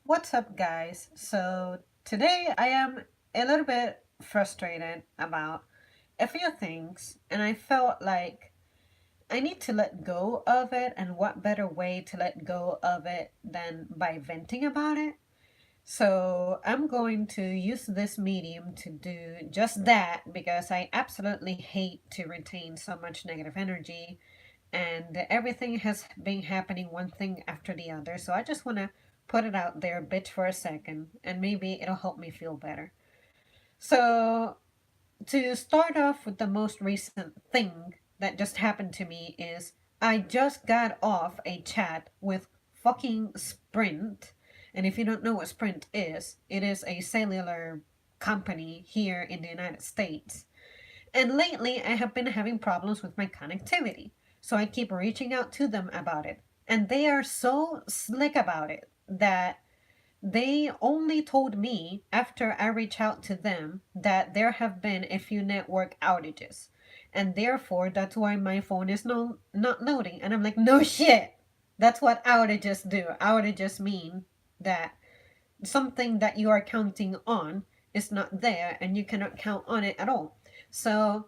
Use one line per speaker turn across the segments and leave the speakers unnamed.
What's up, guys? So, today I am a little bit frustrated about a few things, and I felt like I need to let go of it, and what better way to let go of it than by venting about it? So, I'm going to use this medium to do just that because I absolutely hate to retain so much negative energy and everything has been happening one thing after the other. So I just want to put it out there, bitch, for a second, and maybe it'll help me feel better. So, to start off with the most recent thing that just happened to me is I just got off a chat with fucking Sprint. And if you don't know what Sprint is, it is a cellular company here in the United States. And lately, I have been having problems with my connectivity. So I keep reaching out to them about it. And they are so slick about it that they only told me after I reach out to them that there have been a few network outages. And therefore, that's why my phone is not loading. And I'm like, no shit. That's what outages do. Outages mean that something that you are counting on is not there and you cannot count on it at all. So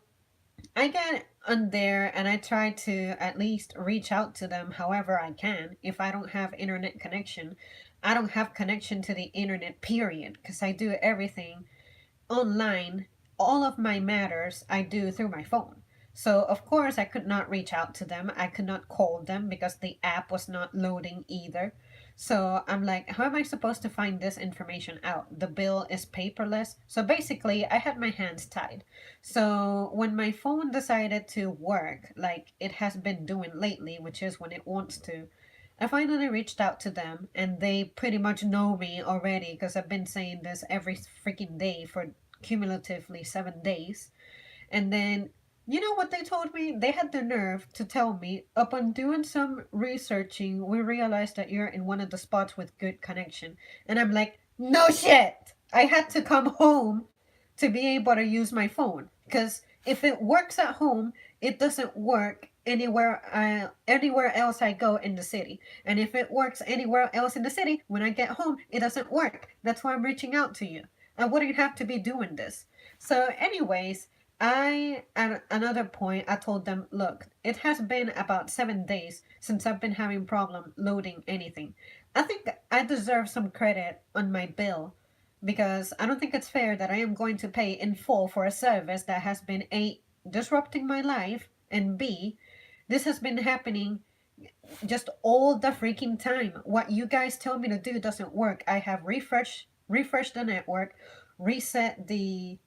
I get on there and I try to at least reach out to them however I can. If I don't have internet connection, I don't have connection to the internet, period, because I do everything online. All of my matters I do through my phone. So, of course, I could not reach out to them. I could not call them because the app was not loading either. So, I'm like, how am I supposed to find this information out? The bill is paperless. So, basically, I had my hands tied. So, when my phone decided to work like it has been doing lately, which is when it wants to, I finally reached out to them and they pretty much know me already because I've been saying this every freaking day for cumulatively 7 days. And then, you know what they told me? They had the nerve to tell me, upon doing some researching, we realized that you're in one of the spots with good connection. And I'm like, no shit! I had to come home to be able to use my phone. Because if it works at home, it doesn't work anywhere else I go in the city. And if it works anywhere else in the city, when I get home, it doesn't work. That's why I'm reaching out to you. I wouldn't have to be doing this. So, anyways, at another point, I told them, look, it has been about 7 days since I've been having problem loading anything. I think I deserve some credit on my bill because I don't think it's fair that I am going to pay in full for a service that has been A, disrupting my life, and B, this has been happening just all the freaking time. What you guys tell me to do doesn't work. I have refreshed the network, reset the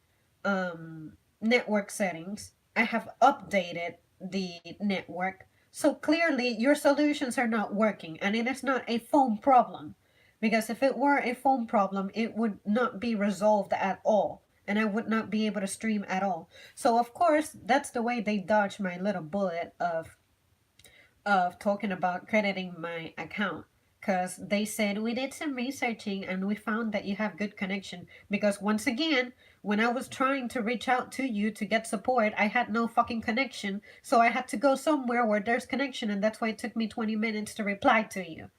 network settings. I have updated the network. So clearly, your solutions are not working, and it is not a phone problem. Because if it were a phone problem, it would not be resolved at all, and I would not be able to stream at all. So, of course, that's the way they dodged my little bullet of talking about crediting my account because they said we did some researching and we found that you have good connection because once again when I was trying to reach out to you to get support I had no fucking connection, so I had to go somewhere where there's connection, and that's why it took me 20 minutes to reply to you.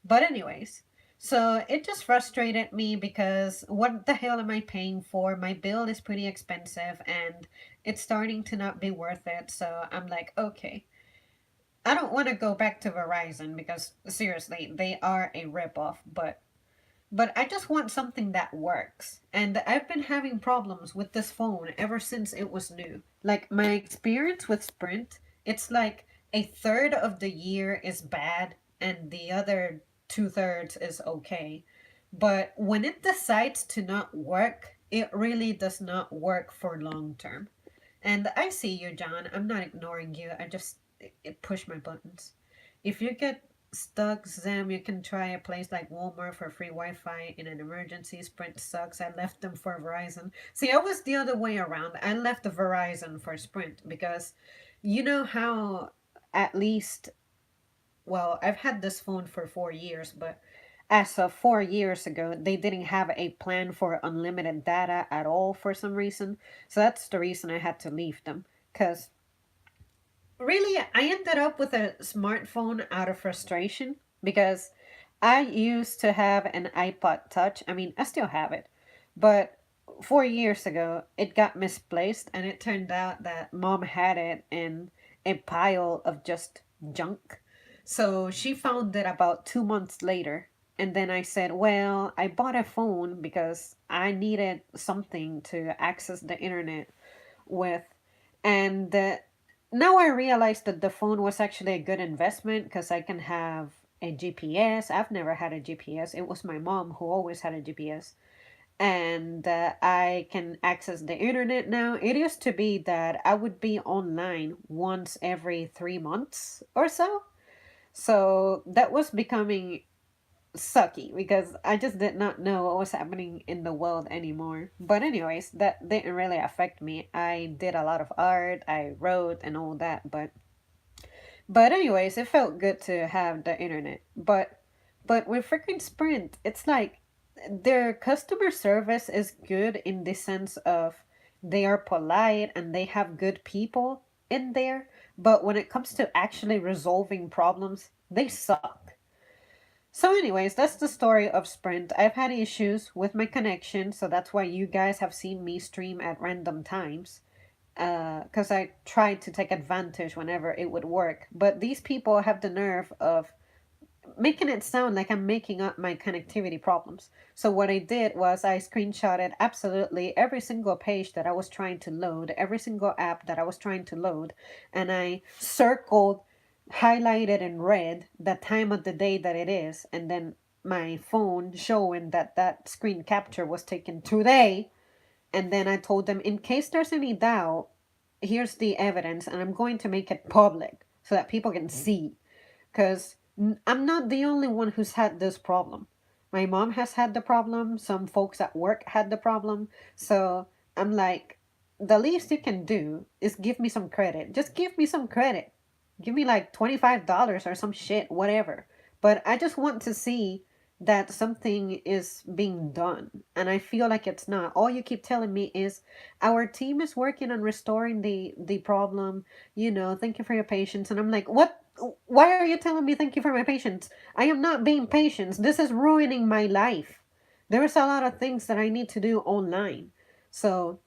But anyways, so it just frustrated me because what the hell am I paying for? My bill is pretty expensive and it's starting to not be worth it. So I'm like, okay, I don't want to go back to Verizon because seriously, they are a ripoff, but I just want something that works. And I've been having problems with this phone ever since it was new. Like my experience with Sprint, it's like a third of the year is bad and the other two-thirds is okay. But when it decides to not work, it really does not work for long term. And I see you, John. I'm not ignoring you. I just push my buttons. If you get stuck, Zam, you can try a place like Walmart for free Wi-Fi in an emergency. Sprint sucks. I left them for Verizon. See, I was the other way around. I left the Verizon for Sprint because you know how at least, well, I've had this phone for 4 years, but as of 4 years ago, they didn't have a plan for unlimited data at all for some reason. So that's the reason I had to leave them. Because really, I ended up with a smartphone out of frustration because I used to have an iPod Touch. I mean, I still have it. But 4 years ago, it got misplaced, and it turned out that mom had it in a pile of just junk. So she found it about 2 months later. And then I said, well, I bought a phone because I needed something to access the internet with. And now I realize that the phone was actually a good investment because I can have a GPS. I've never had a GPS. It was my mom who always had a GPS. And I can access the internet now. It used to be that I would be online once every 3 months or so. So that was becoming sucky because I just did not know what was happening in the world anymore. But anyways, that didn't really affect me. I did a lot of art, I wrote and all that, but anyways, it felt good to have the internet. But with freaking Sprint, it's like their customer service is good in the sense of they are polite and they have good people in there, but when it comes to actually resolving problems, they suck. So, anyways, that's the story of Sprint. I've had issues with my connection, so that's why you guys have seen me stream at random times. Because I tried to take advantage whenever it would work. But these people have the nerve of making it sound like I'm making up my connectivity problems. So what I did was I screenshotted absolutely every single page that I was trying to load, every single app that I was trying to load, and I circled, highlighted in red the time of the day that it is, and then my phone showing that that screen capture was taken today. And then I told them, in case there's any doubt, here's the evidence, and I'm going to make it public so that people can see because I'm not the only one who's had this problem. My mom has had the problem. Some folks at work had the problem. So I'm like, the least you can do is give me some credit. Just give me some credit. Give me like $25 or some shit, whatever. But I just want to see that something is being done. And I feel like it's not. All you keep telling me is our team is working on restoring the problem. Thank you for your patience. And I'm like, what? Why are you telling me thank you for my patience? I am not being patient. This is ruining my life. There's a lot of things that I need to do online. So,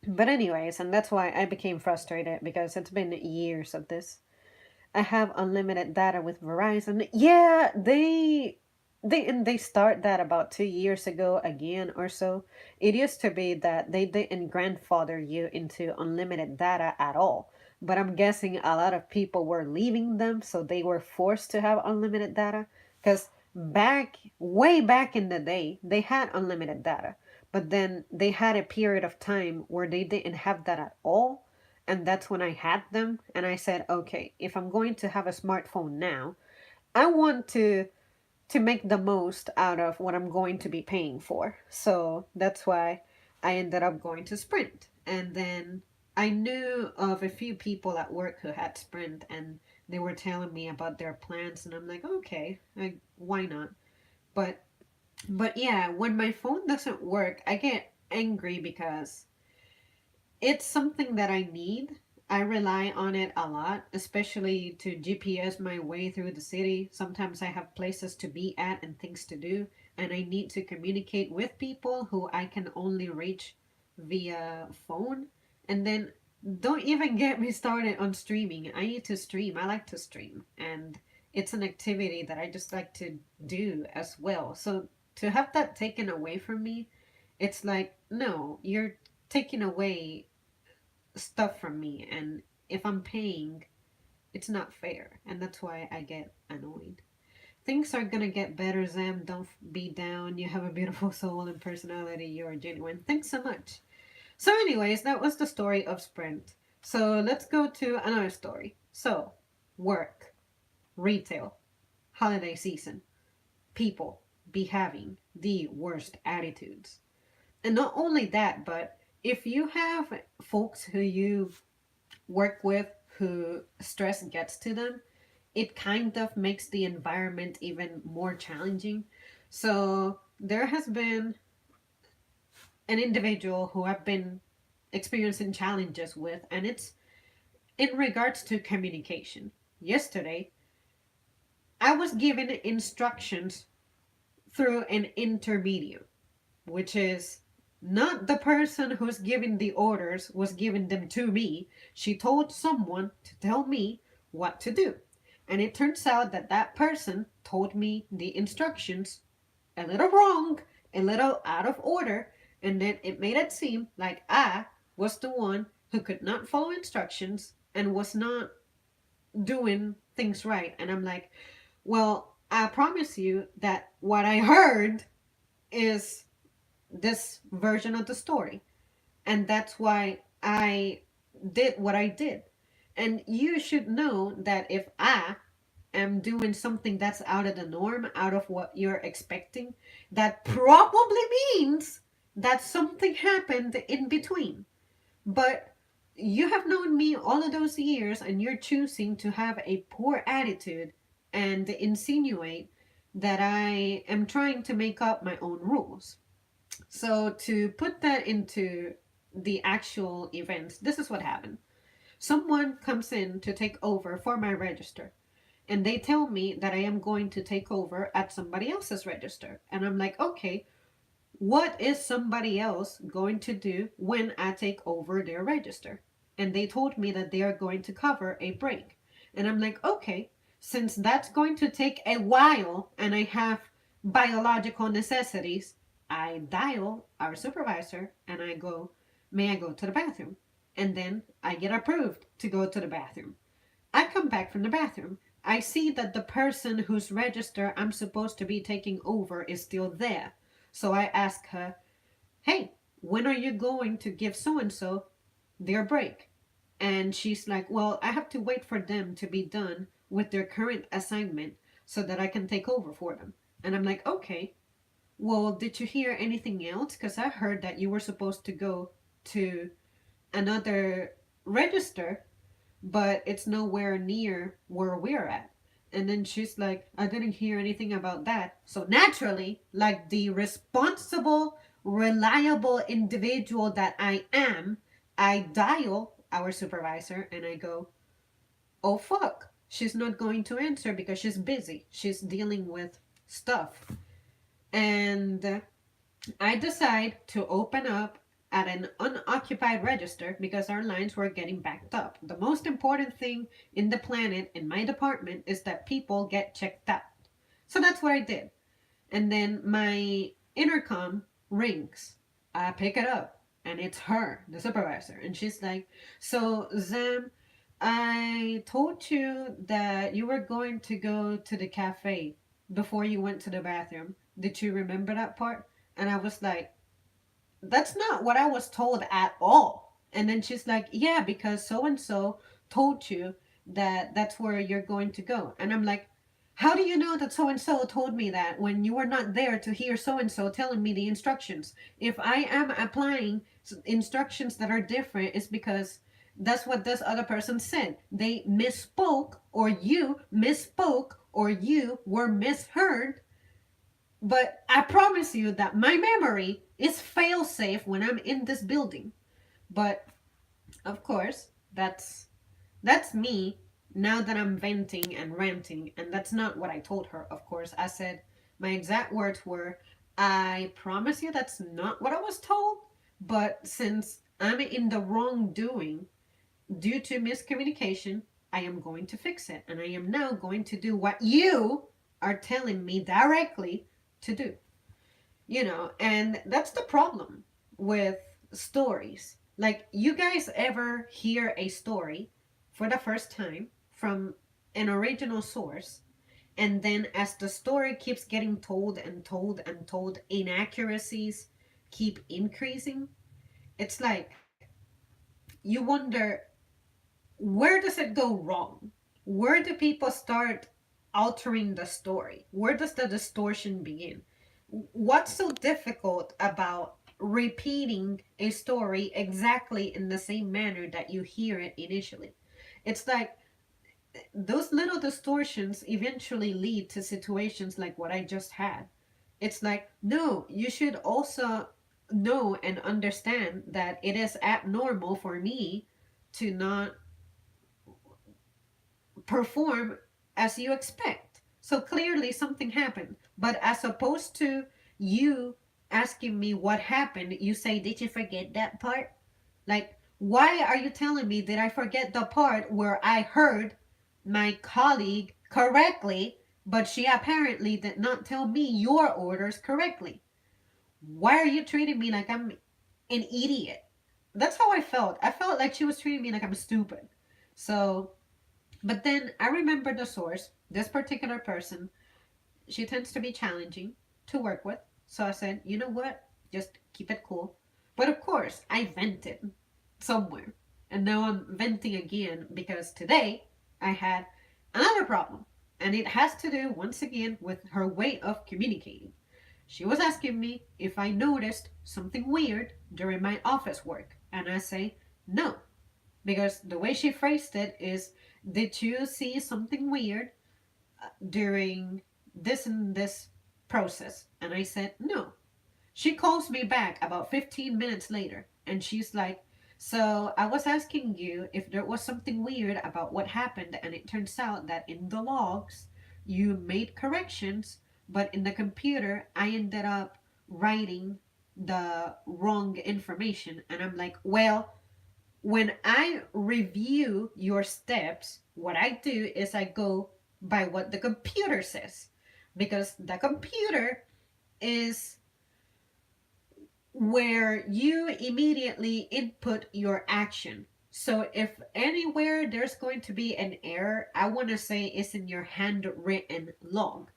but anyways, and that's why I became frustrated because it's been years of this. I have unlimited data with Verizon. Yeah, they start that about 2 years ago again or so. It used to be that they didn't grandfather you into unlimited data at all. But I'm guessing a lot of people were leaving them, so they were forced to have unlimited data. Because way back in the day, they had unlimited data. But then they had a period of time where they didn't have that at all, and that's when I had them. And I said, okay, if I'm going to have a smartphone now, I want to make the most out of what I'm going to be paying for. So that's why I ended up going to Sprint. And then I knew of a few people at work who had Sprint, and they were telling me about their plans, and I'm like, okay, why not? But yeah, when my phone doesn't work, I get angry because it's something that I need. I rely on it a lot, especially to GPS my way through the city. Sometimes I have places to be at and things to do, and I need to communicate with people who I can only reach via phone. And then don't even get me started on streaming. I need to stream. I like to stream, and it's an activity that I just like to do as well. So to have that taken away from me, it's like, no, you're taking away stuff from me, and if I'm paying, it's not fair, and that's why I get annoyed. Things are gonna get better, Zam. Don't be down. You have a beautiful soul and personality. You are genuine. Thanks so much. So anyways, that was the story of Sprint. So let's go to another story. So work, retail, holiday season, people be having the worst attitudes. And not only that, but if you have folks who you work with who stress gets to them, it kind of makes the environment even more challenging. So there has been an individual who I've been experiencing challenges with, and it's in regards to communication. Yesterday, I was given instructions through an intermediate, which is not the person who's giving the orders was giving them to me. She told someone to tell me what to do. And it turns out that that person told me the instructions a little wrong, a little out of order, and then it made it seem like I was the one who could not follow instructions and was not doing things right. And I'm like, well, I promise you that what I heard is this version of the story. And that's why I did what I did. And you should know that if I am doing something that's out of the norm, out of what you're expecting, that probably means that something happened in between. But you have known me all of those years and you're choosing to have a poor attitude and insinuate that I am trying to make up my own rules. So, to put that into the actual events, this is what happened. Someone comes in to take over for my register, and they tell me that I am going to take over at somebody else's register. And I'm like, okay, what is somebody else going to do when I take over their register? And they told me that they are going to cover a break. And I'm like, okay, since that's going to take a while and I have biological necessities, I dial our supervisor and I go, may I go to the bathroom? And then I get approved to go to the bathroom. I come back from the bathroom. I see that the person whose register I'm supposed to be taking over is still there. So I ask her, hey, when are you going to give so and so their break? And she's like, well, I have to wait for them to be done with their current assignment so that I can take over for them. And I'm like, okay, well, did you hear anything else? Because I heard that you were supposed to go to another register, but it's nowhere near where we're at. And then she's like, I didn't hear anything about that. So naturally, like the responsible, reliable individual that I am, I dial our supervisor and I go, oh fuck, she's not going to answer because she's busy. She's dealing with stuff. And I decide to open up at an unoccupied register because our lines were getting backed up. The most important thing in the planet in my department is that people get checked out. So that's what I did. And then my intercom rings. I pick it up and it's her, the supervisor. And she's like, so Zam, I told you that you were going to go to the cafe before you went to the bathroom. Did you remember that part? And I was like, that's not what I was told at all. And then she's like, yeah, because so and so told you that that's where you're going to go. And I'm like, how do you know that so and so told me that when you were not there to hear so and so telling me the instructions? If I am applying instructions that are different, it's because that's what this other person said. They misspoke, or you misspoke, or you were misheard. But I promise you that my memory is fail safe when I'm in this building. But of course, that's me now that I'm venting and ranting, and that's not what I told her. Of course, I said my exact words were, I promise you that's not what I was told, but since I'm in the wrongdoing due to miscommunication, I am going to fix it, and I am now going to do what you are telling me directly to do. And that's the problem with stories. Like, you guys ever hear a story for the first time from an original source, and then as the story keeps getting told and told and told, inaccuracies keep increasing? It's like you wonder, where does it go wrong? Where do people start altering the story? Where does the distortion begin? What's so difficult about repeating a story exactly in the same manner that you hear it initially? It's like those little distortions eventually lead to situations like what I just had. It's like, no, you should also know and understand that it is abnormal for me to not perform as you expect. So clearly something happened. But as opposed to you asking me what happened, you say, "Did you forget that part?" Like, why are you telling me that I forget the part where I heard my colleague correctly, but she apparently did not tell me your orders correctly? Why are you treating me like I'm an idiot? That's how I felt. I felt like she was treating me like I'm stupid. So, but then I remember the source. This particular person, she tends to be challenging to work with. So I said, you know what? Just keep it cool. But of course, I vented somewhere. And now I'm venting again because today I had another problem. And it has to do, once again, with her way of communicating. She was asking me if I noticed something weird during my office work. And I say, no. Because the way she phrased it is, did you see something weird during this and this process? And I said, no. She calls me back about 15 minutes later and she's like, "So I was asking you if there was something weird about what happened, and it turns out that in the logs you made corrections, but in the computer I ended up writing the wrong information." And I'm like, "Well, when I review your steps, what I do is I go by what the computer says, because the computer is where you immediately input your action. So if anywhere there's going to be an error, I want to say it's in your handwritten log.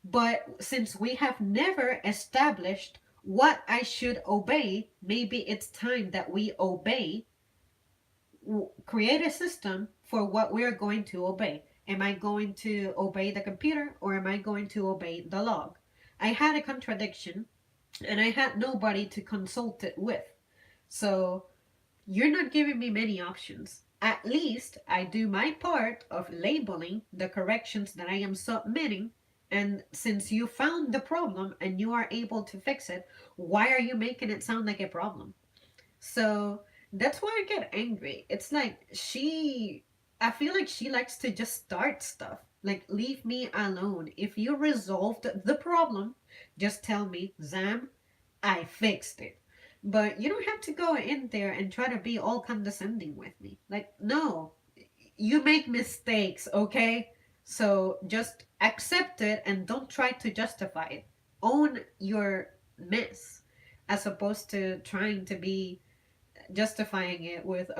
But since we have never established what I should obey, maybe it's time that we obey, create a system for what we're going to obey. Am I going to obey the computer or am I going to obey the log? I had a contradiction and I had nobody to consult it with. So you're not giving me many options. At least I do my part of labeling the corrections that I am submitting. And since you found the problem and you are able to fix it, why are you making it sound like a problem? So that's why I get angry. It's like I feel like she likes to just start stuff. Like, leave me alone. If you resolved the problem, just tell me, Zam, I fixed it. But you don't have to go in there and try to be all condescending with me. Like, no, you make mistakes, okay? So just accept it and don't try to justify it. Own your mess as opposed to trying to be justifying it with,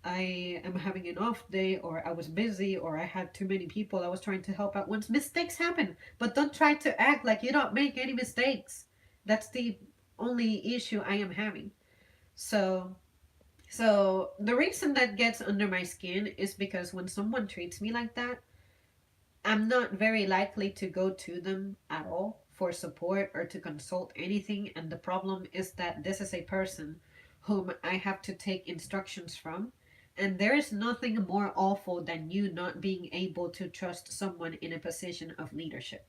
I am having an off day, or I was busy, or I had too many people I was trying to help out. Once mistakes happen, but don't try to act like you don't make any mistakes. That's the only issue I am having. So, so the reason that gets under my skin is because when someone treats me like that, I'm not very likely to go to them at all for support or to consult anything. And the problem is that this is a person whom I have to take instructions from. And there is nothing more awful than you not being able to trust someone in a position of leadership.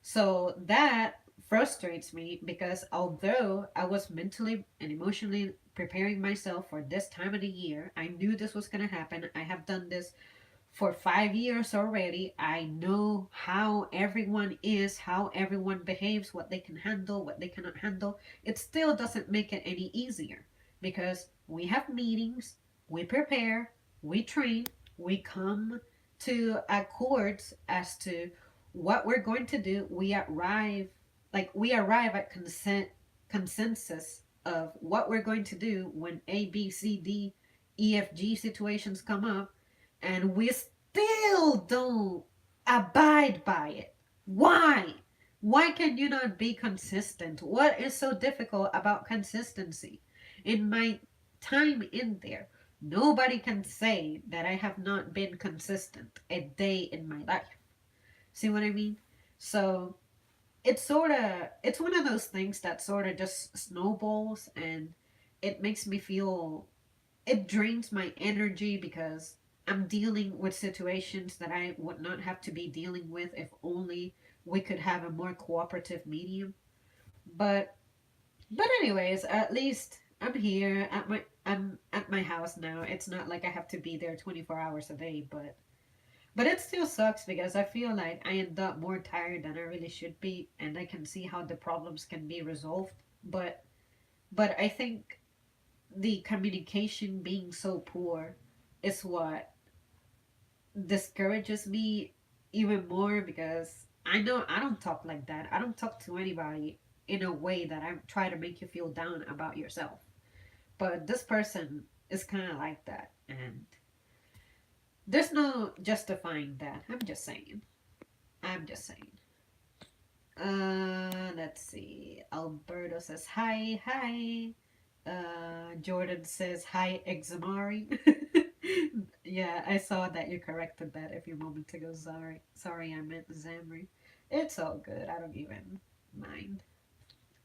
So that frustrates me because although I was mentally and emotionally preparing myself for this time of the year, I knew this was going to happen. I have done this for 5 years already. I know how everyone is, how everyone behaves, what they can handle, what they cannot handle. It still doesn't make it any easier because we have meetings, we prepare, we train, we come to accords as to what we're going to do. We arrive at consensus of what we're going to do when A, B, C, D, E, F, G situations come up, and we still don't abide by it. Why? Why can you not be consistent? What is so difficult about consistency? In my time in there, nobody can say that I have not been consistent a day in my life. See what I mean? So it's one of those things that sort of just snowballs, and it makes me feel, it drains my energy because I'm dealing with situations that I would not have to be dealing with if only we could have a more cooperative medium. But anyways, at least I'm at my house now. It's not like I have to be there 24 hours a day, but But it still sucks because I feel like I end up more tired than I really should be, and I can see how the problems can be resolved. But I think the communication being so poor is what discourages me even more, because I know I don't talk like that. I don't talk to anybody in a way that I try to make you feel down about yourself. But this person is kind of like that, and there's no justifying that. I'm just saying. I'm just saying. Let's see. Alberto says hi, hi. Jordan says hi, Examari. Yeah, I saw that you corrected that a few moments ago. Sorry, I meant Zamri. It's all good. I don't even mind.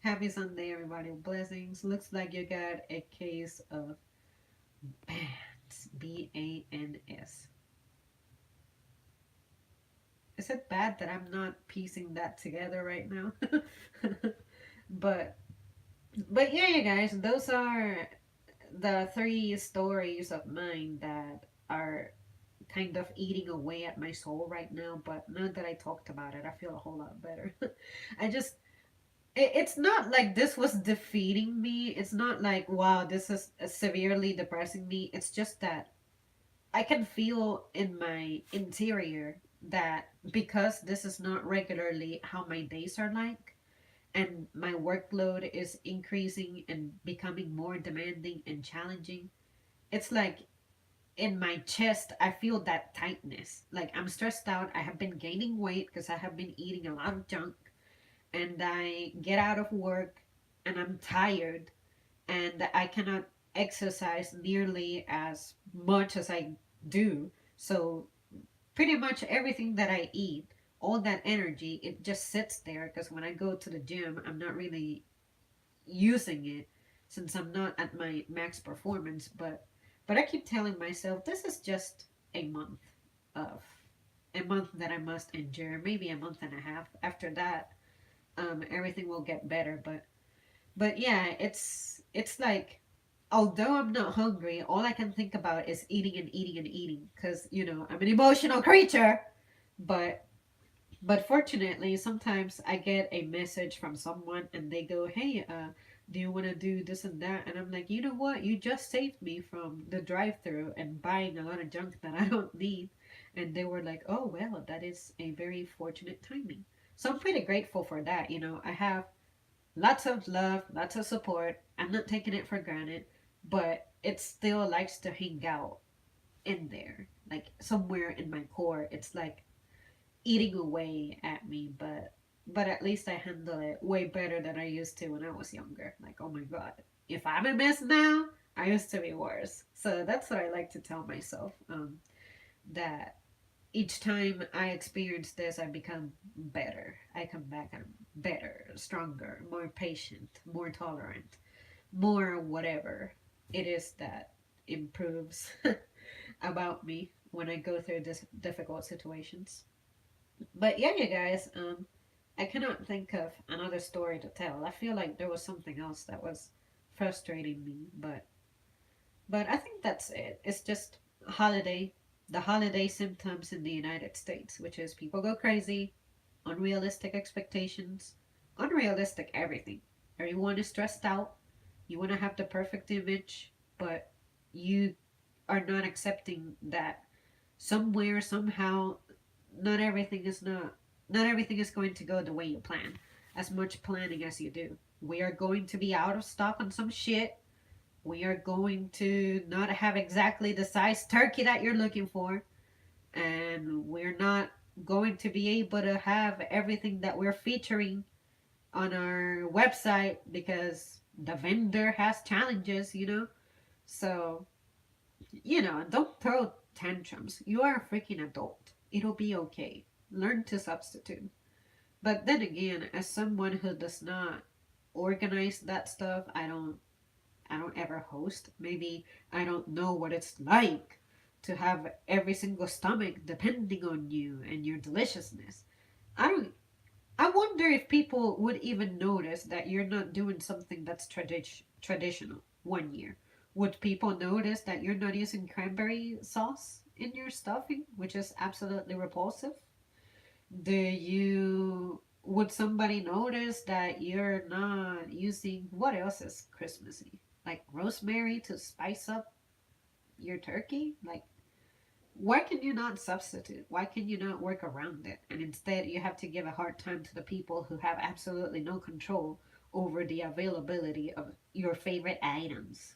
Happy Sunday, everybody. Blessings. Looks like you got a case of BANS. BANS. Is it bad that I'm not piecing that together right now? but yeah, you guys, those are the three stories of mine that are kind of eating away at my soul right now. But now that I talked about it, I feel a whole lot better. I just, it's not like this was defeating me. It's not like, wow, this is severely depressing me. It's just that I can feel in my interior that because this is not regularly how my days are like, and my workload is increasing and becoming more demanding and challenging, it's like in my chest, I feel that tightness. Like I'm stressed out. I have been gaining weight because I have been eating a lot of junk, and I get out of work and I'm tired, and I cannot exercise nearly as much as I do. So pretty much everything that I eat, all that energy, it just sits there because when I go to the gym, I'm not really using it since I'm not at my max performance. But I keep telling myself this is just a month of a month that I must endure, maybe a month and a half. After that, everything will get better. But yeah, it's like although I'm not hungry, all I can think about is eating and eating and eating because I'm an emotional creature. But fortunately, sometimes I get a message from someone and they go, "Hey, do you want to do this and that?" And I'm like, you know what? You just saved me from the drive-through and buying a lot of junk that I don't need. And they were like, "Oh well, that is a very fortunate timing." So I'm pretty grateful for that. I have lots of love, lots of support. I'm not taking it for granted, but it still likes to hang out in there, like somewhere in my core. It's like eating away at me, but at least I handle it way better than I used to when I was younger. Like, oh my god, if I'm a mess now, I used to be worse. So that's what I like to tell myself. That each time I experience this, I become better. I come back, I'm better, stronger, more patient, more tolerant, more whatever it is that improves about me when I go through this difficult situations. But yeah, you guys, I cannot think of another story to tell. I feel like there was something else that was frustrating me, but I think that's it. It's just holiday, the holiday symptoms in the United States, which is people go crazy, unrealistic expectations, unrealistic everything. Everyone is stressed out. You want to have the perfect image, but you are not accepting that somewhere, somehow, not everything is going to go the way you plan. As much planning as you do. We are going to be out of stock on some shit. We are going to not have exactly the size turkey that you're looking for. And we're not going to be able to have everything that we're featuring on our website because the vendor has challenges. So, don't throw tantrums. You are a freaking adult. It'll be okay. Learn to substitute. But then again, as someone who does not organize that stuff, I don't ever host. Maybe I don't know what it's like to have every single stomach depending on you and your deliciousness. I don't I wonder if people would even notice that you're not doing something that's traditional one year. Would people notice that you're not using cranberry sauce in your stuffing, which is absolutely repulsive? Do you would somebody notice that you're not using what else is Christmassy? Like rosemary to spice up your turkey? Like why can you not substitute? Why can you not work around it? And instead you have to give a hard time to the people who have absolutely no control over the availability of your favorite items.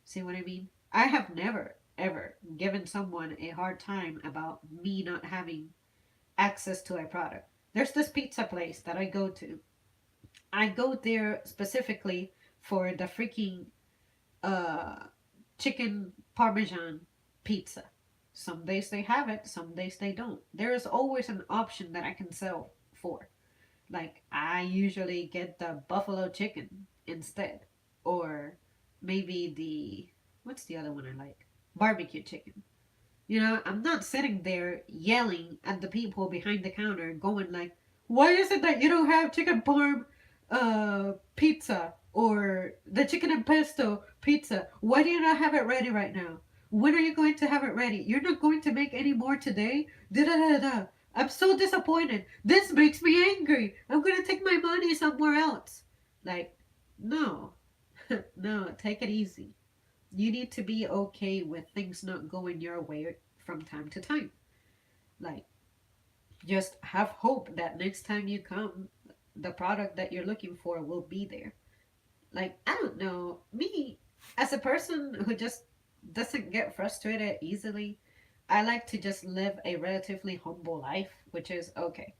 See what I mean? I have never ever given someone a hard time about me not having access to a product. There's this pizza place that I go to. I go there specifically for the freaking uh, chicken parmesan pizza. Some days they have it, some days they don't. There is always an option that I can sell for. Like, I usually get the buffalo chicken instead. Or maybe the. What's the other one I like? Barbecue chicken. I'm not sitting there yelling at the people behind the counter, going like, "Why is it that you don't have chicken parm pizza or the chicken and pesto pizza? Why do you not have it ready right now? When are you going to have it ready? You're not going to make any more today? Da da da da. I'm so disappointed. This makes me angry. I'm gonna take my money somewhere else." Like, no, no, take it easy. You need to be okay with things not going your way from time to time. Like, just have hope that next time you come, the product that you're looking for will be there. Like, I don't know, me, as a person who just doesn't get frustrated easily, I like to just live a relatively humble life, which is okay.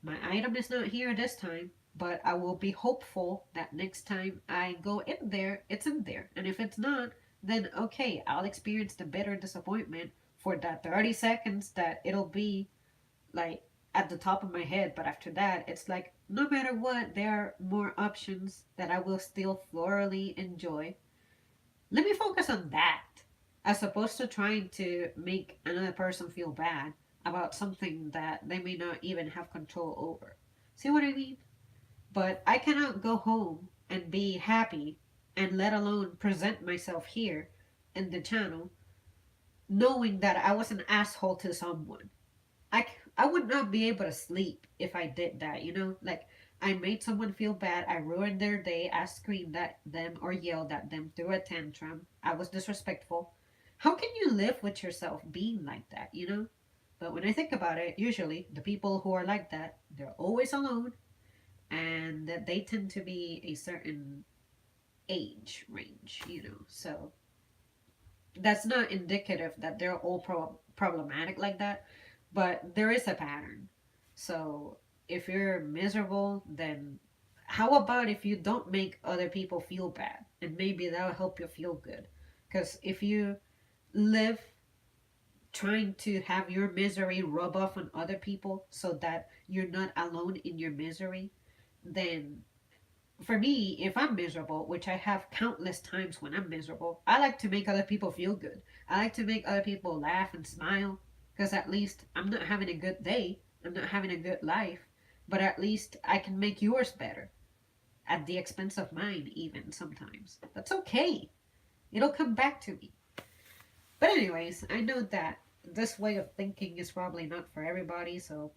My item is not here this time, but I will be hopeful that next time I go in there, it's in there. And if it's not, then okay, I'll experience the bitter disappointment for that 30 seconds that it'll be like at the top of my head. But after that, it's like no matter what, there are more options that I will still thoroughly enjoy. Let me focus on that as opposed to trying to make another person feel bad about something that they may not even have control over. See what I mean? But I cannot go home and be happy and let alone present myself here in the channel knowing that I was an asshole to someone. I would not be able to sleep if I did that. Like, I made someone feel bad, I ruined their day, I screamed at them or yelled at them, threw a tantrum, I was disrespectful. How can you live with yourself being like that? But when I think about it, usually the people who are like that, they're always alone and that they tend to be a certain age range. So that's not indicative that they're all problematic like that, but there is a pattern. So if you're miserable, then how about if you don't make other people feel bad? And maybe that'll help you feel good. Because if you live trying to have your misery rub off on other people so that you're not alone in your misery, then for me, if I'm miserable, which I have countless times when I'm miserable, I like to make other people feel good. I like to make other people laugh and smile because at least I'm not having a good day. I'm not having a good life, but at least I can make yours better at the expense of mine, even sometimes. That's okay. It'll come back to me. But, anyways, I know that this way of thinking is probably not for everybody, so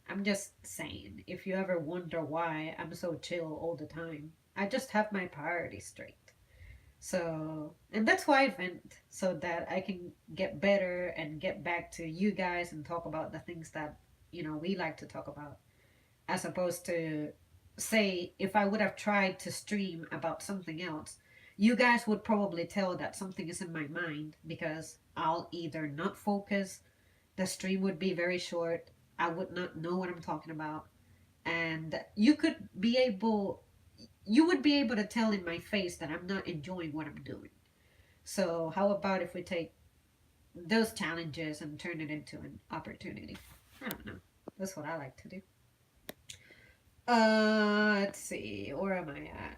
I'm just saying, if you ever wonder why I'm so chill all the time, I just have my priorities straight. So, and that's why I vent, so that I can get better and get back to you guys and talk about the things that we like to talk about. As opposed to, say, if I would have tried to stream about something else, you guys would probably tell that something is in my mind because I'll either not focus, the stream would be very short, I would not know what I'm talking about, and you would be able to tell in my face that I'm not enjoying what I'm doing. So how about if we take those challenges and turn it into an opportunity? I don't know. That's what I like to do. Let's see. Where am I at?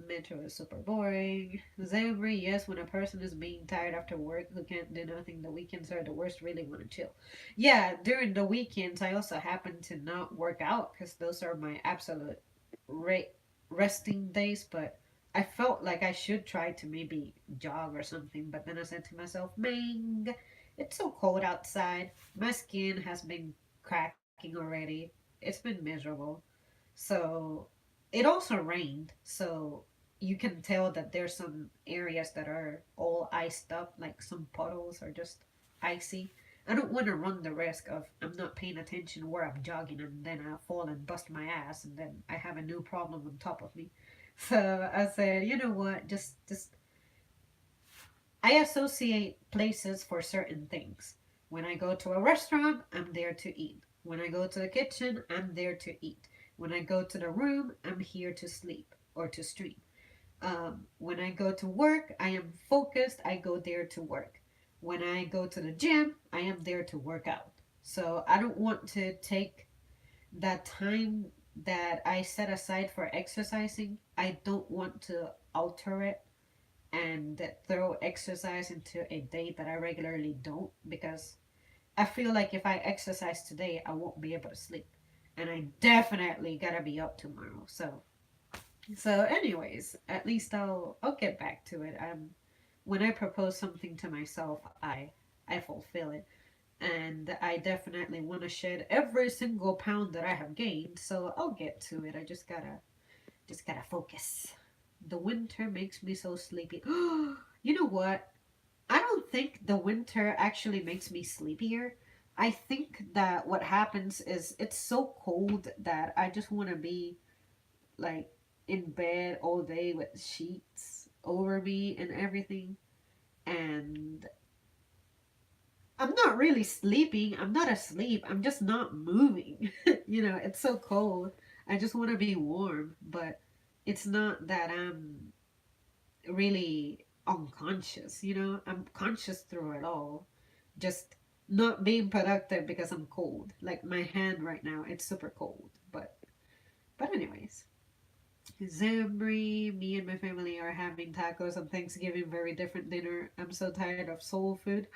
Metro is super boring. Zambri, yes, when a person is being tired after work who can't do nothing, the weekends are the worst, really want to chill. Yeah, during the weekends, I also happen to not work out because those are my absolute re- resting days, but I felt like I should try to maybe jog or something, but then I said to myself, Mang, It's so cold outside. My skin has been cracking already. It's been miserable. So it also rained. So you can tell that there's some areas that are all iced up, like some puddles are just icy. I don't want to run the risk of I'm not paying attention where I'm jogging and then I fall and bust my ass and then I have a new problem on top of me. So I said, you know what, just I associate places for certain things. When I go to a restaurant, I'm there to eat. When I go to the kitchen, I'm there to eat. When I go to the room, I'm here to sleep or to stream. When I go to work, I am focused. I go there to work. When I go to the gym, I am there to work out. So I don't want to take that time that I set aside for exercising, I don't want to alter it and throw exercise into a day that I regularly don't because I feel like if I exercise today, I won't be able to sleep. And I definitely gotta be up tomorrow. So anyways, at least I'll get back to it. When I propose something to myself, I fulfill it. And I definitely want to shed every single pound that I have gained, so I'll get to it. I just gotta focus. The winter makes me so sleepy. You know what? I don't think the winter actually makes me sleepier. I think that what happens is it's so cold that I just want to be like in bed all day with sheets over me and everything. And I'm not really sleeping. I'm not asleep. I'm just not moving. It's so cold. I just want to be warm, but it's not that I'm really unconscious. I'm conscious through it all. Just not being productive because I'm cold. Like my hand right now, it's super cold. But anyways, Zambri, me and my family are having tacos on Thanksgiving, very different dinner. I'm so tired of soul food.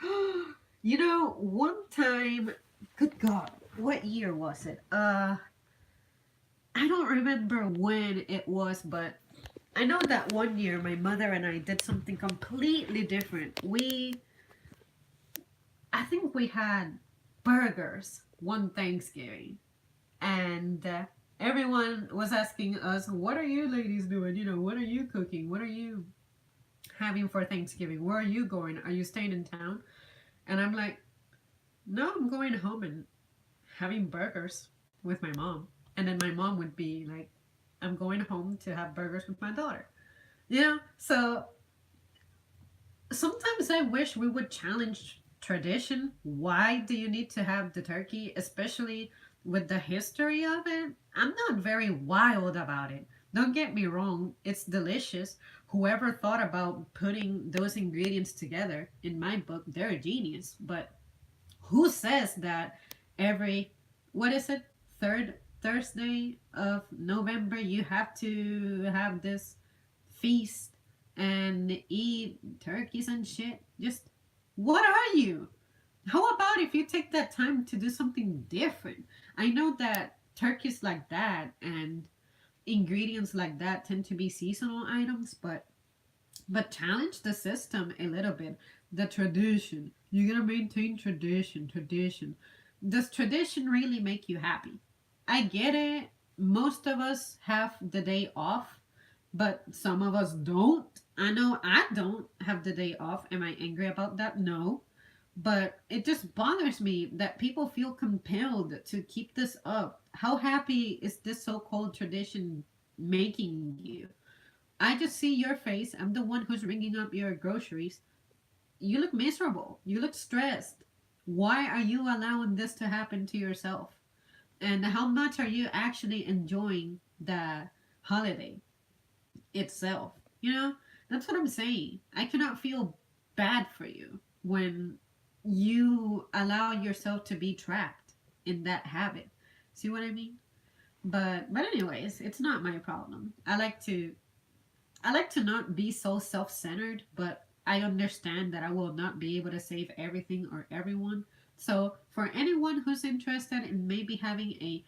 One time, good God, what year was it? I don't remember when it was, but I know that one year my mother and I did something completely different. I think we had burgers one Thanksgiving, and everyone was asking us, "What are you ladies doing? What are you cooking? What are you having for Thanksgiving? Where are you going? Are you staying in town?" And I'm like, "No, I'm going home and having burgers with my mom." And then my mom would be like, "I'm going home to have burgers with my daughter." So sometimes I wish we would challenge tradition. Why do you need to have the turkey, especially with the history of it? I'm not very wild about it. Don't get me wrong, it's delicious. Whoever thought about putting those ingredients together, in my book, they're a genius. But who says that every, what is it, third Thursday of November, you have to have this feast and eat turkeys and shit? Just, what are you? How about if you take that time to do something different? I know that turkeys like that and ingredients like that tend to be seasonal items, but challenge the system a little bit. The tradition. You gotta maintain tradition, tradition. Does tradition really make you happy? I get it. Most of us have the day off, but some of us don't. I know I don't have the day off. Am I angry about that? No. But it just bothers me that people feel compelled to keep this up. How happy is this so called tradition making you? I just see your face. I'm the one who's ringing up your groceries. You look miserable. You look stressed. Why are you allowing this to happen to yourself? And how much are you actually enjoying the holiday itself? That's what I'm saying. I cannot feel bad for you when you allow yourself to be trapped in that habit. See what I mean? But anyways, it's not my problem. I like to not be so self-centered, but I understand that I will not be able to save everything or everyone. So, for anyone who's interested in maybe having a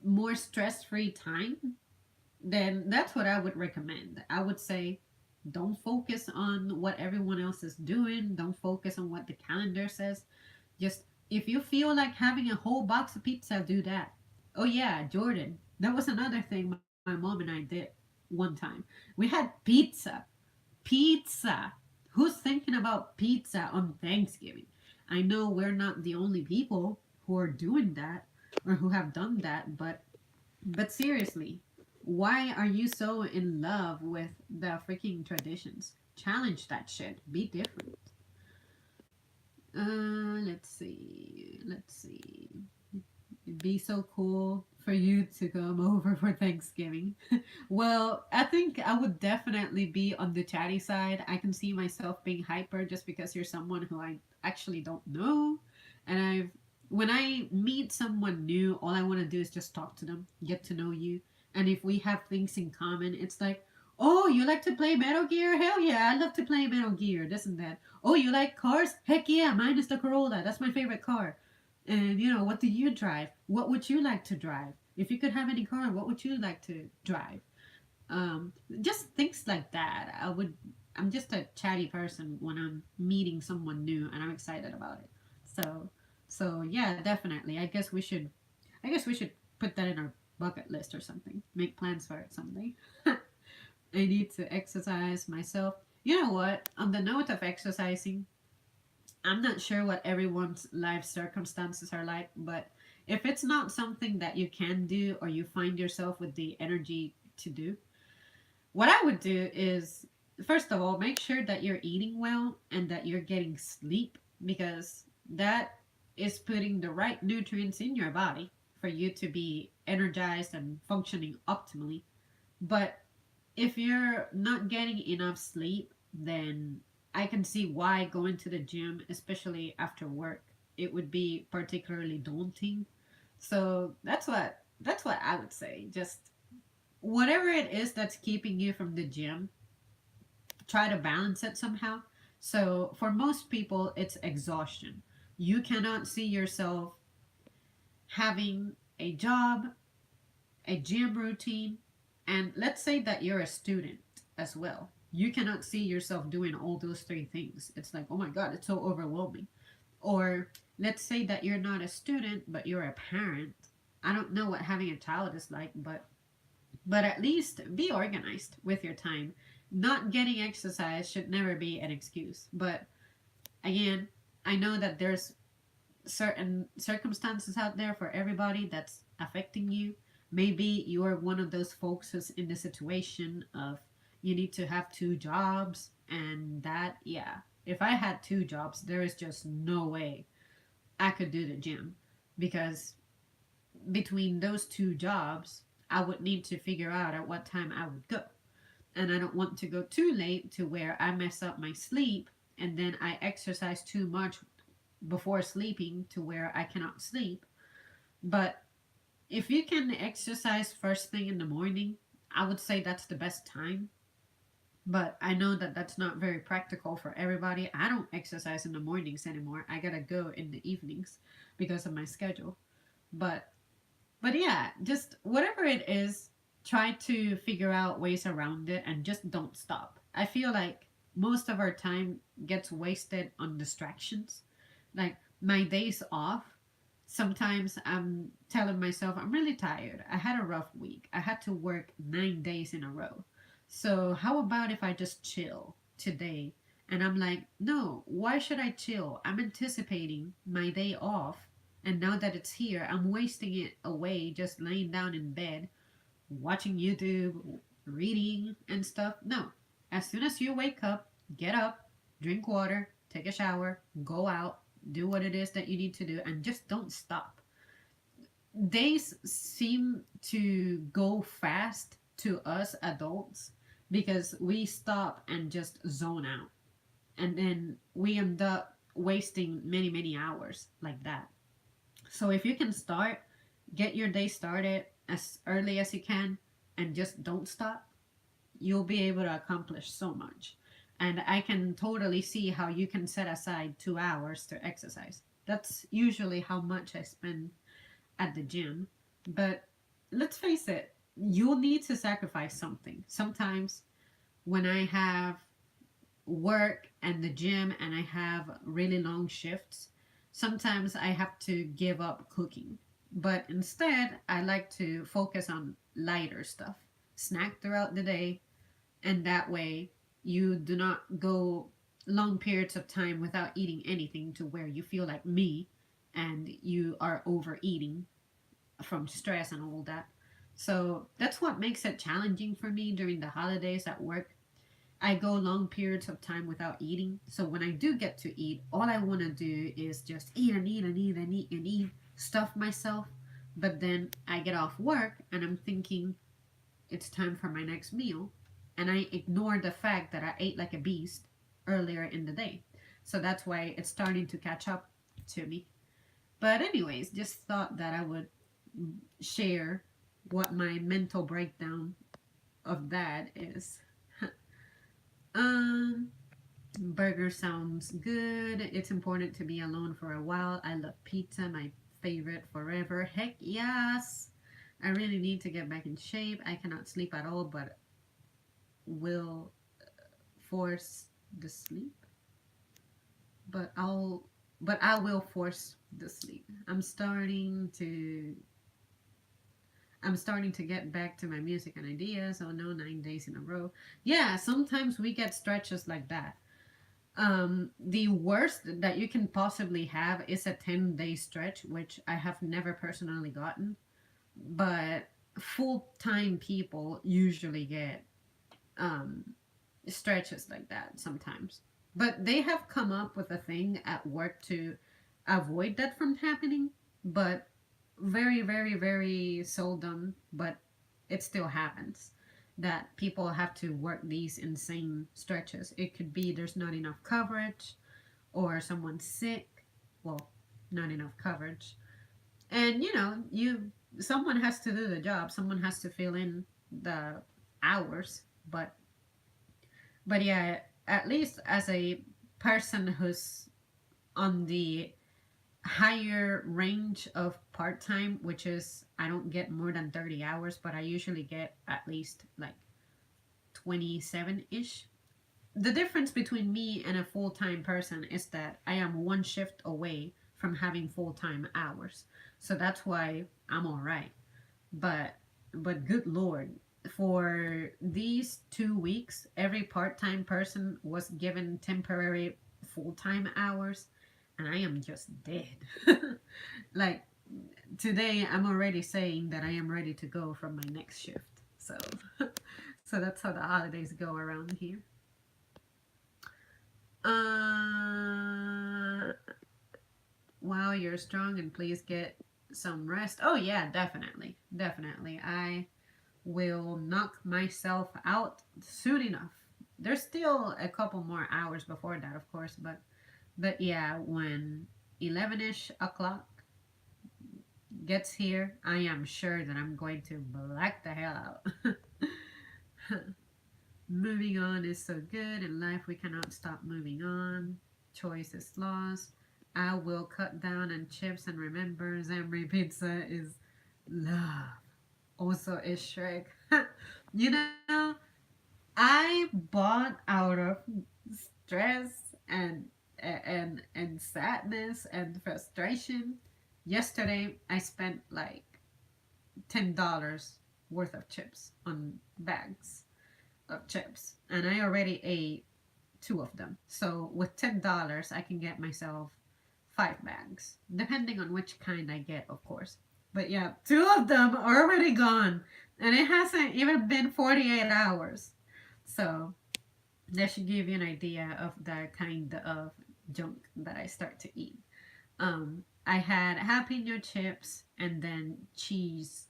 more stress-free time, then that's what I would recommend. I would say
Don't focus on what everyone else is doing. Don't focus on what the calendar says. Just if you feel like having a whole box of pizza, do that. Oh yeah, Jordan. That was another thing my mom and I did one time. We had pizza. Pizza. Who's thinking about pizza on Thanksgiving? I know we're not the only people who are doing that or who have done that, but seriously, why are you so in love with the freaking traditions? Challenge that shit. Be different. Let's see. Let's see. It'd be so cool for you to come over for Thanksgiving. Well, I think I would definitely be on the chatty side. I can see myself being hyper just because you're someone who I actually don't know. And when I meet someone new, all I want to do is just talk to them, get to know you. And if we have things in common, it's like, oh, you like to play Metal Gear? Hell yeah, I love to play Metal Gear, this and that. Oh, you like cars? Heck yeah, mine is the Corolla. That's my favorite car. And what do you drive? What would you like to drive? If you could have any car, what would you like to drive? Just things like that. I'm just a chatty person when I'm meeting someone new and I'm excited about it. So, so yeah, definitely. I guess we should put that in our bucket list or something. Make plans for it someday. I need to exercise myself. You know what? On the note of exercising, I'm not sure what everyone's life circumstances are like, but if it's not something that you can do or you find yourself with the energy to do, what I would do is, first of all, make sure that you're eating well and that you're getting sleep, because that is putting the right nutrients in your body for you to be energized and functioning optimally. But if you're not getting enough sleep, then I can see why going to the gym, especially after work, it would be particularly daunting. So that's what I would say. Just whatever it is that's keeping you from the gym, try to balance it somehow. So for most people, it's exhaustion. You cannot see yourself having a job, a gym routine, and let's say that you're a student as well. You cannot see yourself doing all those three things. It's like, oh my God, it's so overwhelming. Or let's say that you're not a student, but you're a parent. I don't know what having a child is like, but at least be organized with your time. Not getting exercise should never be an excuse. But again, I know that there's certain circumstances out there for everybody that's affecting you. Maybe you're one of those folks who's in the situation of you need to have two jobs, and that, yeah. If I had two jobs, there is just no way I could do the gym, because between those two jobs, I would need to figure out at what time I would go. And I don't want to go too late to where I mess up my sleep and then I exercise too much before sleeping to where I cannot sleep. But if you can exercise first thing in the morning, I would say that's the best time. But I know that that's not very practical for everybody. I don't exercise in the mornings anymore. I gotta go in the evenings because of my schedule. But but yeah, just whatever it is, try to figure out ways around it and just don't stop. I feel like most of our time gets wasted on distractions. Like my days off, sometimes I'm telling myself I'm really tired. I had a rough week. I had to work 9 days in a row. So, how about if I just chill today? And I'm like, no, why should I chill? I'm anticipating my day off. And now that it's here, I'm wasting it away just laying down in bed, watching YouTube, reading, and stuff. No. As soon as you wake up, get up, drink water, take a shower, go out, do what it is that you need to do, and just don't stop. Days seem to go fast to us adults because we stop and just zone out. And then we end up wasting many, many hours like that. So if you can start, get your day started as early as you can and just don't stop, you'll be able to accomplish so much. And I can totally see how you can set aside 2 hours to exercise. That's usually how much I spend at the gym. But let's face it, you'll need to sacrifice something. Sometimes when I have work and the gym and I have really long shifts, sometimes I have to give up cooking. But instead, I like to focus on lighter stuff, snack throughout the day, and that way you do not go long periods of time without eating anything to where you feel like me and you are overeating from stress and all that. So that's what makes it challenging for me during the holidays at work. I go long periods of time without eating. So when I do get to eat, all I want to do is just eat and eat and eat and eat and eat, stuff myself. But then I get off work and I'm thinking it's time for my next meal. And I ignore the fact that I ate like a beast earlier in the day. So that's why it's starting to catch up to me. But, anyways, just thought that I would share what my mental breakdown of that is. um, Burger sounds good. It's important to be alone for a while. I love pizza, my favorite forever. Heck yes. I really need to get back in shape. I cannot sleep at all, but will force the sleep. But I'll but I will force the sleep. I'm starting to get back to my music and ideas. Oh no, 9 days in a row. Yeah, sometimes we get stretches like that. The worst that you can possibly have is a 10-day stretch, which I have never personally gotten. But full time people usually get um, stretches like that sometimes. But they have come up with a thing at work to avoid that from happening. But very, very, very seldom, but it still happens that people have to work these insane stretches. It could be there's not enough coverage or someone's sick. Well, not enough coverage. And someone has to do the job. Someone has to fill in the hours. But yeah, at least as a person who's on the higher range of part time, which is I don't get more than 30 hours, but I usually get at least like 27 ish. The difference between me and a full time person is that I am one shift away from having full time hours. So that's why I'm all right. But but good lord, for these 2 weeks, every part time person was given temporary full time hours, and I am just dead. Like today, I'm already saying that I am ready to go from my next shift. So that's how the holidays go around here. Uh, wow, you're strong, and please get some rest. Oh yeah, definitely, definitely. I will knock myself out soon enough. There's still a couple more hours before that, of course, but yeah, when 11ish o'clock gets here, I am sure that I'm going to black the hell out. Moving on is so good. In life, we cannot stop moving on. Choice is lost. I will cut down on chips and remember Zamri pizza is love. Also is Shrek. you know, I bought out of stress and sadness and frustration. Yesterday, I spent like $10 worth of chips on bags of chips, and I already ate two of them. So with $10, I can get myself 5 bags, depending on which kind I get, of course. But yeah, two of them are already gone, and it hasn't even been 48 hours. So that should give you an idea of the kind of junk that I start to eat. I had jalapeno chips and then cheese.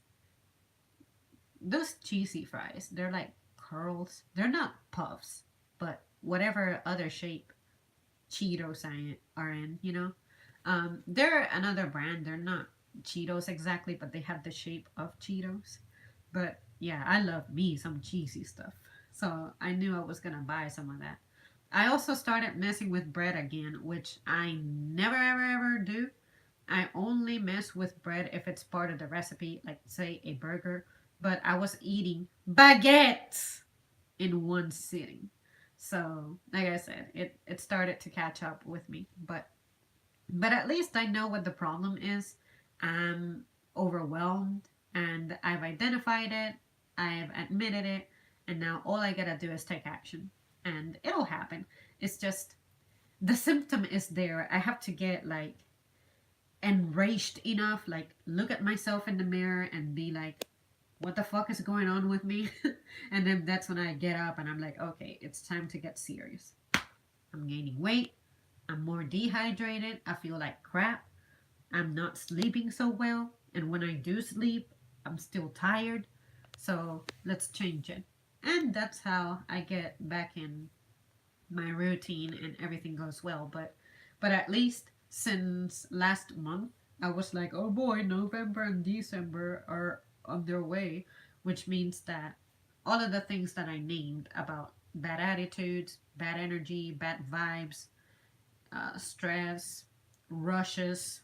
Those cheesy fries, they're like curls. They're not puffs, but whatever other shape Cheetos are in. They're another brand. They're not Cheetos exactly, but they have the shape of Cheetos. But yeah, I love me some cheesy stuff. So I knew I was going to buy some of that. I also started messing with bread again, which I never ever ever do. I only mess with bread if it's part of the recipe, like say a burger. But I was eating baguettes in one sitting. So, like I said, it started to catch up with me. But at least I know what the problem is. I'm overwhelmed and I've identified it, I've admitted it, and now all I gotta do is take action. And it'll happen. It's just the symptom is there. I have to get like enraged enough, like look at myself in the mirror and be like, what the fuck is going on with me? And then that's when I get up and I'm like, okay, it's time to get serious. I'm gaining weight. I'm more dehydrated. I feel like crap. I'm not sleeping so well. And when I do sleep, I'm still tired. So let's change it. And that's how I get back in my routine and everything goes well. But at least since last month, I was like, oh boy, November and December are on their way, which means that all of the things that I named about bad attitudes, bad energy, bad vibes, stress, rushes,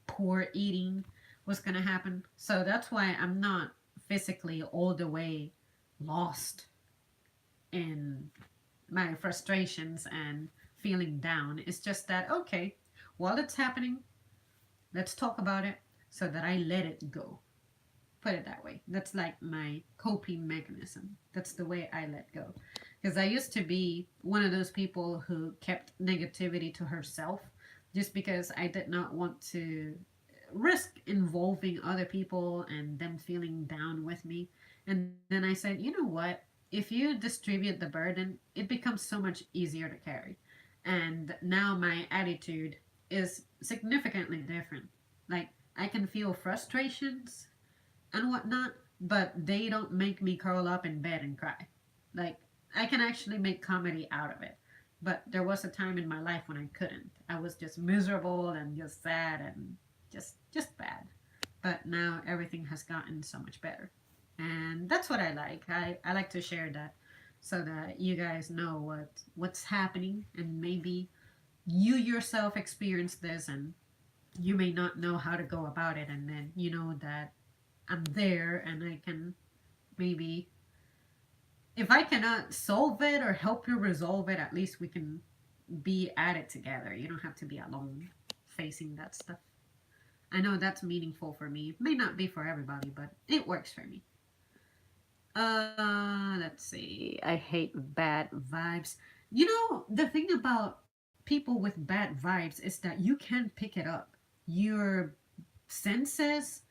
poor eating was going to happen. So that's why I'm not physically all the way lost in my frustrations and feeling down. It's just that, okay, while it's happening, let's talk about it so that I let it go. Put it that way. That's like my coping mechanism. That's the way I let go. Because I used to be one of those people who kept negativity to herself just because I did not want to risk involving other people and them feeling down with me. And then I said, you know what? If you distribute the burden, it becomes so much easier to carry. And now my attitude is significantly different. Like, I can feel frustrations and whatnot, but they don't make me curl up in bed and cry. Like, I can actually make comedy out of it. But there was a time in my life when I couldn't. I was just miserable and just sad and just bad. But now everything has gotten so much better. And that's what I like. I like to share that so that you guys know what's happening and maybe you yourself experience this and you may not know how to go about it and then you know that I'm there and I can maybe if I cannot solve it or help you resolve it, at least we can be at it together. You don't have to be alone facing that stuff. I know that's meaningful for me. It may not be for everybody, but it works for me. Let's see. I hate bad vibes. You know, the thing about people with bad vibes is that you can pick it up. Your senses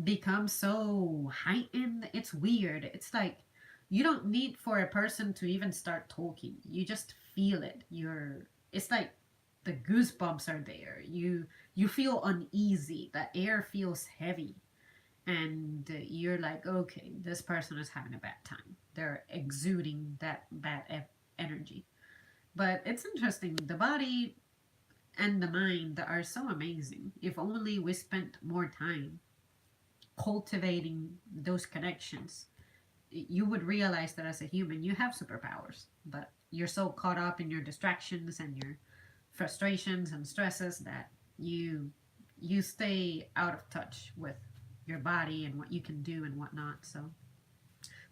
become so heightened. It's weird. It's like you don't need for a person to even start talking. You just feel it. It's like the goosebumps are there. You feel uneasy. The air feels heavy and you're like, okay, this person is having a bad time. They're exuding that bad energy. But it's interesting. The body and the mind are so amazing. If only we spent more time cultivating those connections, you would realize that as a human, you have superpowers, but you're so caught up in your distractions and your frustrations and stresses that you stay out of touch with your body and what you can do and whatnot. So,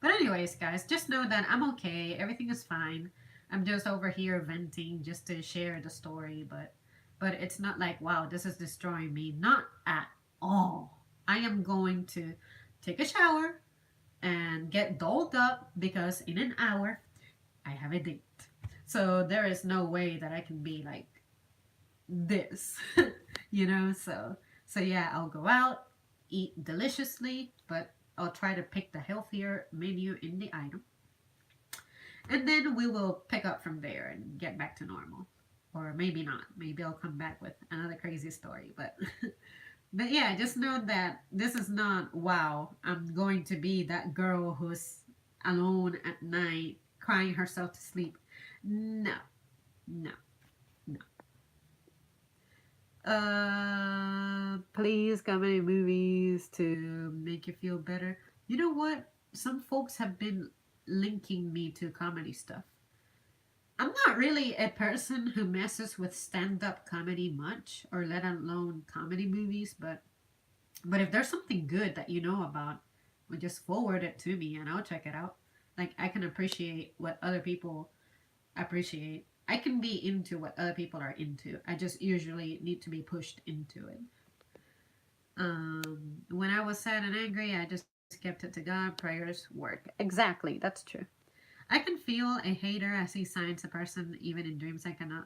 but anyways, guys, just know that I'm okay. Everything is fine. I'm just over here venting just to share the story, but it's not like wow, this is destroying me. Not at all. I am going to take a shower and get dolled up because in an hour I have a date. So there is no way that I can be like this, you know. So yeah, I'll go out, eat deliciously, but I'll try to pick the healthier menu in the item, and then we will pick up from there and get back to normal. Or maybe not. Maybe I'll come back with another crazy story, but but yeah, just know that this is not wow. I'm going to be that girl who's alone at night crying herself to sleep. No, no, no. Please comedy movies to make you feel better. You know what? Some folks have been linking me to comedy stuff. I'm not really a person who messes with stand-up comedy much, or let alone comedy movies. But if there's something good that you know about, well, just forward it to me and I'll check it out. Like I can appreciate what other people appreciate. I can be into what other people are into. I just usually need to be pushed into it. When I was sad and angry, I just kept it to God. Prayers work. Exactly, that's true. I can feel a hater. I see signs a person, even in dreams, I cannot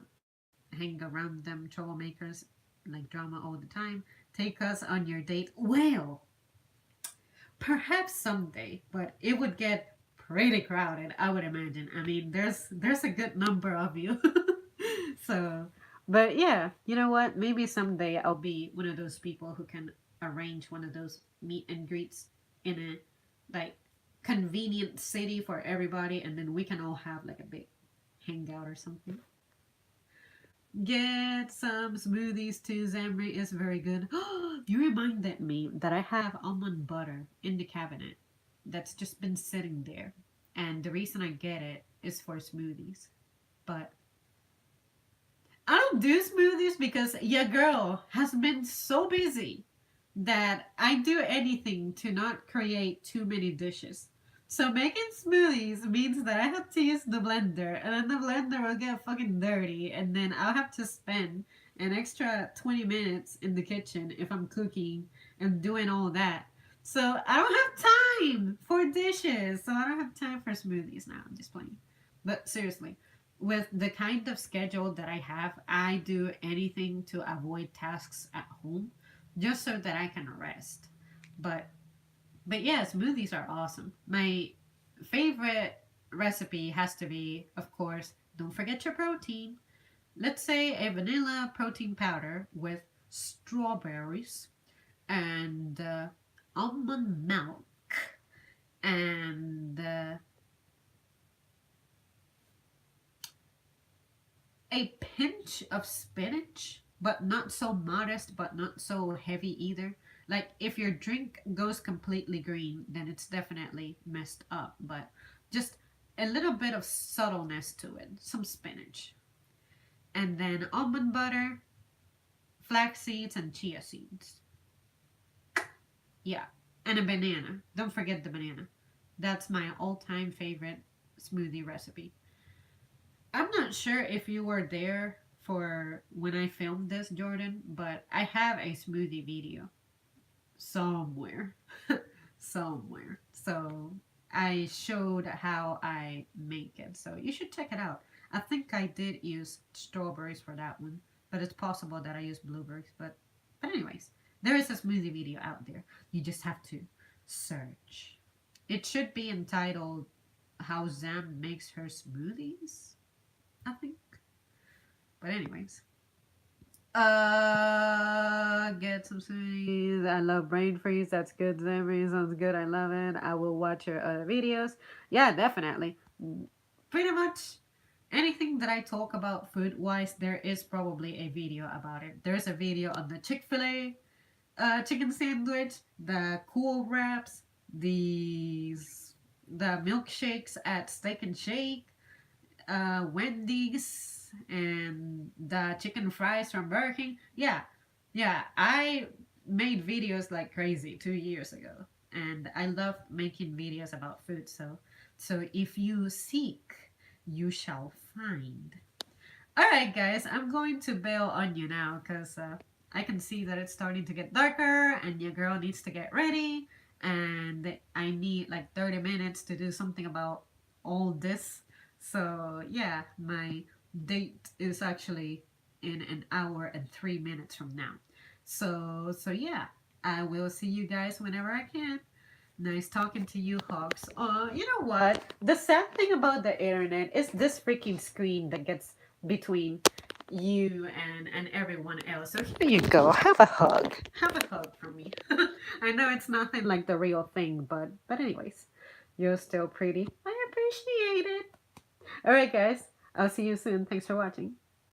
hang around them. Troublemakers, like drama all the time. Take us on your date. Well, perhaps someday, but it would get pretty crowded, I would imagine. I mean, there's a good number of you. So, but yeah, you know what? Maybe someday I'll be one of those people who can arrange one of those meet and greets in a like convenient city for everybody, and then we can all have like a big hangout or something. Get some smoothies too. Zamri is very good. You reminded me that I have almond butter in the cabinet that's just been sitting there. And the reason I get it is for smoothies. But I don't do smoothies because your girl has been so busy that I do anything to not create too many dishes. So making smoothies means that I have to use the blender, and then the blender will get fucking dirty, and then I'll have to spend an extra 20 minutes in the kitchen if I'm cooking and doing all that. So I don't have time for dishes, so I don't have time for smoothies now. I'm just playing. But seriously, with the kind of schedule that I have, I do anything to avoid tasks at home just so that I can rest. But but yeah, smoothies are awesome. My favorite recipe has to be, of course, don't forget your protein. Let's say a vanilla protein powder with strawberries and almond milk and a pinch of spinach, but not so modest, but not so heavy either. Like if your drink goes completely green, then it's definitely messed up. But just a little bit of subtleness to it, some spinach, and then almond butter, flax seeds, and chia seeds. Yeah, and a banana. Don't forget the banana. That's my all-time favorite smoothie recipe. I'm not sure if you were there for when I filmed this, Jordan, but I have a smoothie video somewhere. Somewhere. So I showed how I make it. So you should check it out. I think I did use strawberries for that one, but it's possible that I used blueberries. But anyways, there is a smoothie video out there. You just have to search. It should be entitled "How Zam Makes Her Smoothies," I think. But anyways, get some smoothies. I love brain freeze. That's good. Memory sounds good. I love it. I will watch your other videos. Yeah, definitely. Pretty much anything that I talk about food wise, there is probably a video about it. There's a video on the Chick-fil-A chicken sandwich, the cool wraps, the milkshakes at Steak and Shake, Wendy's, and the chicken fries from Burger King. Yeah, yeah, I made videos like crazy 2 years ago, and I love making videos about food. So if you seek, you shall find. All right, guys, I'm going to bail on you now because I can see that it's starting to get darker, and your girl needs to get ready, and I need like 30 minutes to do something about all this. So yeah, my date is actually in an hour and 3 minutes from now. So yeah, I will see you guys whenever I can. Nice talking to you, Hawks. You know what? The sad thing about the internet is this freaking screen that gets between you and everyone else. So here you go. Have a hug. Have a hug from me. I know it's nothing like the real thing, but anyways, you're still pretty. I appreciate it. All right, guys. I'll see you soon. Thanks for watching.